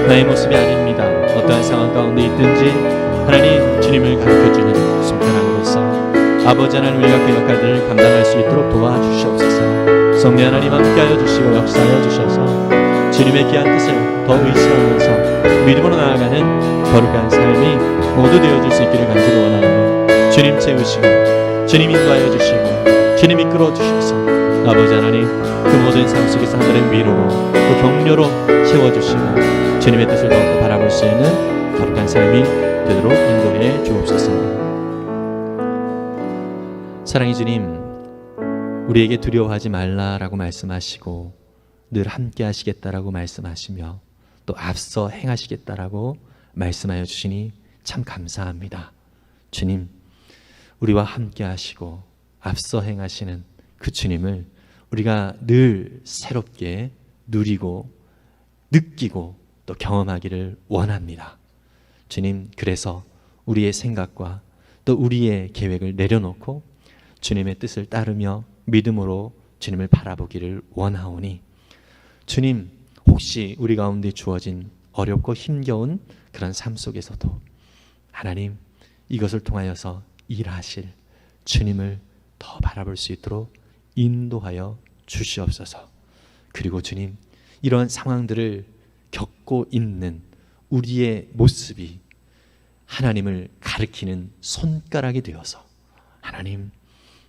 나의 모습이 아닙니다. 어떠한 상황 가운데 있든지 하나님 주님을 가르쳐주는 손가락으로서 아버지 하나님 우리가 그 역할들을 감당할 수 있도록 도와주시옵소서. 성령 하나님 함께하여 주시고 역사하여 주셔서 주님의 귀한 뜻을 더 의지하면서 믿음으로 나아가는 거룩한 삶이 모두 되어줄 수 있기를 간절히 원하오니 주님 채우시고 주님 인도하여 주시고 주님 이끌어 주셔서 아버지 하나님 그 모든 삶 속에서 하늘의 위로로 또 격려로 채워주시고 주님의 뜻을 더욱더 바라볼 수 있는 거룩한 삶이 되도록 인도해 주옵소서. 사랑의 주님, 우리에게 두려워하지 말라라고 말씀하시고 늘 함께 하시겠다라고 말씀하시며 또 앞서 행하시겠다라고 말씀하여 주시니 참 감사합니다. 주님, 우리와 함께 하시고 앞서 행하시는 그 주님을 우리가 늘 새롭게 누리고 느끼고 또 경험하기를 원합니다. 주님, 그래서 우리의 생각과 또 우리의 계획을 내려놓고 주님의 뜻을 따르며 믿음으로 주님을 바라보기를 원하오니 주님, 혹시 우리 가운데 주어진 어렵고 힘겨운 그런 삶 속에서도 하나님 이것을 통하여서 일하실 주님을 더 바라볼 수 있도록 인도하여 주시옵소서. 그리고 주님, 이러한 상황들을 겪고 있는 우리의 모습이 하나님을 가리키는 손가락이 되어서 하나님,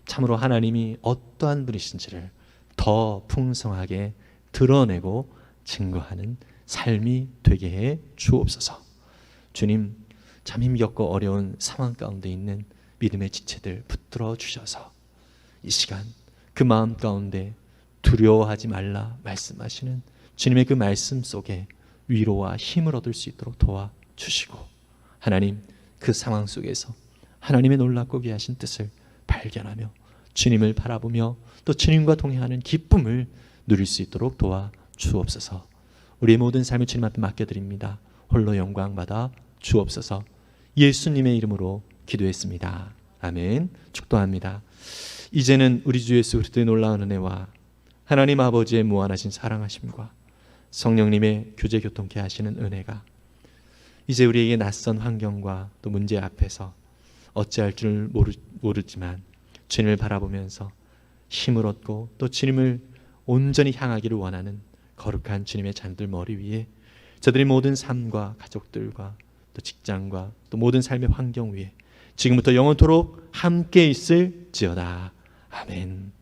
참으로 하나님이 어떠한 분이신지를 더 풍성하게 드러내고 증거하는 삶이 되게 해 주옵소서. 주님, 참 힘겹고 어려운 상황 가운데 있는 믿음의 지체들 붙들어 주셔서 이 시간 그 마음 가운데 두려워하지 말라 말씀하시는 주님의 그 말씀 속에 위로와 힘을 얻을 수 있도록 도와주시고 하나님, 그 상황 속에서 하나님의 놀랍고 귀하신 뜻을 발견하며 주님을 바라보며 또 주님과 동행하는 기쁨을 누릴 수 있도록 도와주옵소서. 우리의 모든 삶을 주님 앞에 맡겨드립니다. 홀로 영광 받아 주옵소서. 예수님의 이름으로 기도했습니다. 아멘. 축도합니다. 이제는 우리 주 예수 그리스도의 놀라운 은혜와 하나님 아버지의 무한하신 사랑하심과 성령님의 교제 교통케 하시는 은혜가 이제 우리에게 낯선 환경과 또 문제 앞에서 어찌할 줄 모르지만 주님을 바라보면서 힘을 얻고 또 주님을 온전히 향하기를 원하는 거룩한 주님의 잔들 머리 위에 저들의 모든 삶과 가족들과 또 직장과 또 모든 삶의 환경 위에 지금부터 영원토록 함께 있을지어다. 아멘.